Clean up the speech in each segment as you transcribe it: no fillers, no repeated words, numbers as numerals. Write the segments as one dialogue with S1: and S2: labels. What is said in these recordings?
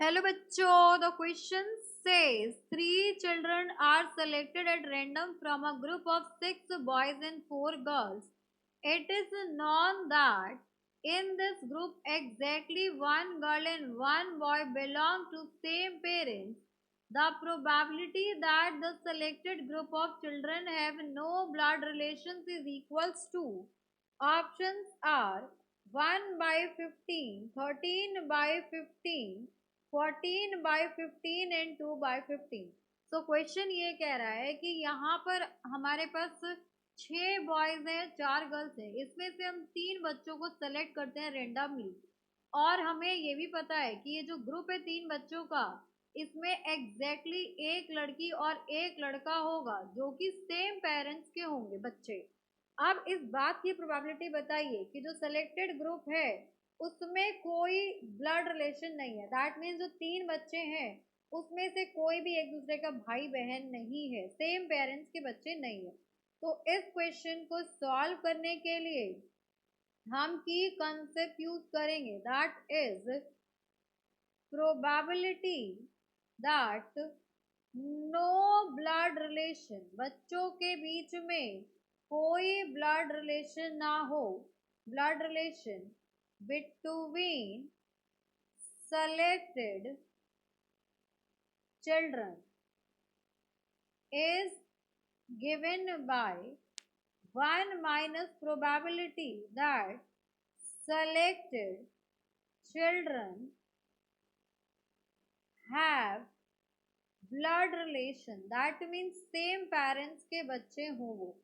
S1: Hello bachcho, the question says three children are selected at random from a group of six boys and four girls. It is known that in this group exactly one girl and one boy belong to same parents. The probability that the selected group of children have no blood relations is equals to. Options are 1 by 15, 13 by 15, 14 by 15 and 2 by 15. So question ये कह रहा है कि यहाँ पर हमारे पास 6 boys हैं 4 girls हैं, इसमें से हम 3 बच्चों को सेलेक्ट करते हैं रेंडमली और हमें ये भी पता है कि ये जो ग्रुप है 3 बच्चों का, इसमें एग्जैक्टली एक लड़की और एक लड़का होगा जो कि सेम पेरेंट्स के होंगे बच्चे। अब इस बात की प्रोबेबिलिटी बताइए कि जो सेलेक्टेड ग्रुप है उसमें कोई ब्लड रिलेशन नहीं है। दैट मीन्स जो 3 बच्चे हैं उसमें से कोई भी एक दूसरे का भाई बहन नहीं है, सेम पेरेंट्स के बच्चे नहीं है। तो इस क्वेश्चन को सॉल्व करने के लिए हम की कंसेप्ट यूज करेंगे, that is probability that no blood relation, बच्चों के बीच में कोई ब्लड रिलेशन ना हो, blood relation between selected children is given by 1 minus probability that selected children have blood relation, that means same parents के बच्चे हों वो।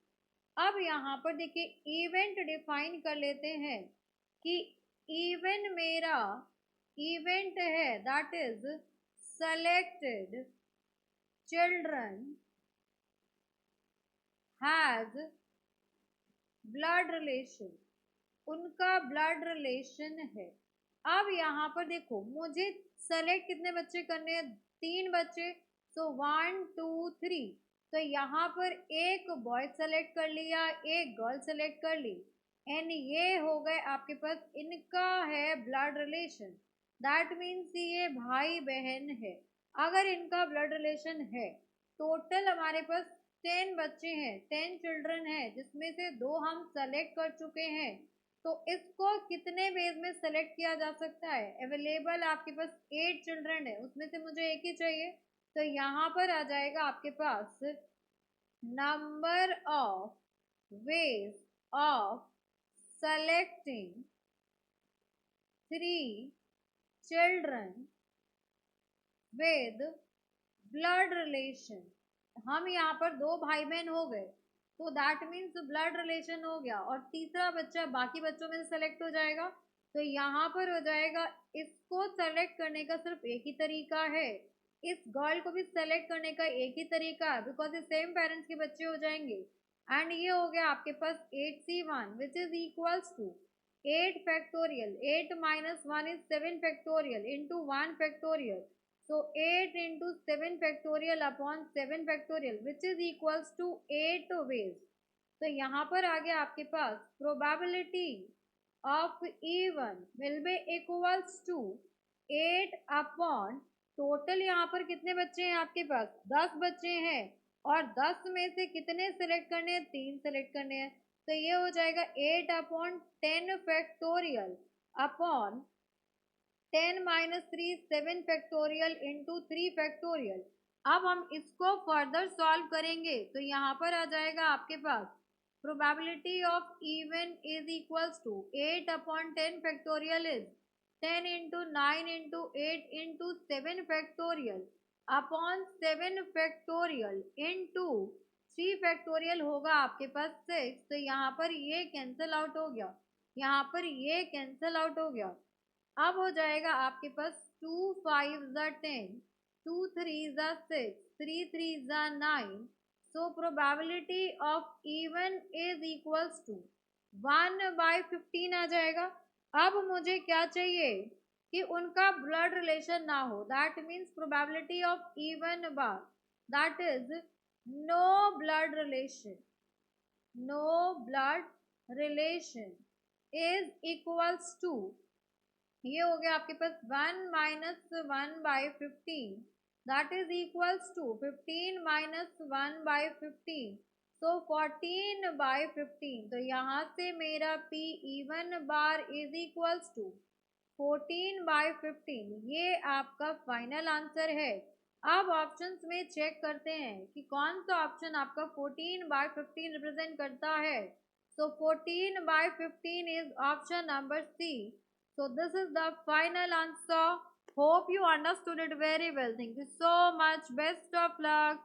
S1: अब यहाँ पर देखिए इवेंट डिफाइन कर लेते हैं कि इवेंट मेरा इवेंट है, that is selected children has blood relation, उनका ब्लड रिलेशन है। अब यहाँ पर देखो मुझे सेलेक्ट कितने बच्चे करने हैं, 3 बच्चे, तो 1 2 3। तो यहाँ पर एक बॉय सेलेक्ट कर लिया, एक गर्ल सेलेक्ट कर ली एंड ये हो गए आपके पास, इनका है ब्लड रिलेशन। दैट मीन्स ये भाई बहन है। अगर इनका ब्लड रिलेशन है, टोटल हमारे पास 10 बच्चे हैं, 10 चिल्ड्रन है, जिसमें से 2 हम सेलेक्ट कर चुके हैं। तो इसको कितने वेज में सेलेक्ट किया जा सकता है, अवेलेबल आपके पास 8 चिल्ड्रन है, उसमें से मुझे एक ही चाहिए। तो यहाँ पर आ जाएगा आपके पास number of ways of selecting 3 children with blood relation। हम यहाँ पर 2 भाई बहन हो गए, तो दैट मीन्स ब्लड रिलेशन हो गया और तीसरा बच्चा बाकी बच्चों में से सेलेक्ट हो जाएगा। तो यहाँ पर हो जाएगा, इसको सेलेक्ट करने का सिर्फ एक ही तरीका है, इस गर्ल को भी सेलेक्ट करने का एक ही तरीका है, बिकॉज ये सेम पेरेंट्स के बच्चे हो जाएंगे। एंड ये हो गया आपके पास 8c1 which is equals to 8 factorial, 8 minus 1 is 7 factorial into 1 factorial, so 8 into 7 factorial upon 7 factorial which is equals to 8 ways। तो यहाँ पर आ गया आपके पास probability of even will be equals to 8 upon total, यहाँ पर कितने बच्चे हैं आपके पास, 10 बच्चे हैं और 10 में से कितने सेलेक्ट करने हैं, 3 सेलेक्ट करने हैं। तो ये हो जाएगा 8 upon 10 factorial upon 10 minus 3 7 factorial into 3 factorial. अब हम इसको फर्दर सॉल्व करेंगे तो यहाँ पर आ जाएगा आपके पास probability of even is equals to 8 upon 10 factorial is 10 into 9 into 8 into 7 factorial upon 7 factorial into 3 factorial होगा आपके पास 6। तो यहाँ पर ये कैंसिल आउट हो गया, यहाँ पर ये कैंसिल आउट हो गया। अब हो जाएगा आपके पास 2 5 10, 2 3 6, 3 3 9। So probability of even is equals to 1/15 आ जाएगा। अब मुझे क्या चाहिए कि उनका ब्लड रिलेशन ना हो, that means probability of even bar, that is no blood relation, no blood relation is equals to ये हो गया आपके पास 1 minus 1/15 that is equals to 15 minus 1/15 so 14/15। तो यहाँ से मेरा P even bar is equals to 14/15। ये आपका फाइनल आंसर है। अब ऑप्शंस में चेक करते हैं कि कौन सा ऑप्शन आपका 14/15 रिप्रेजेंट करता है। So 14/15 is option number C. So this is the final answer. Hope you understood it very well. Thank you so much. Best of luck.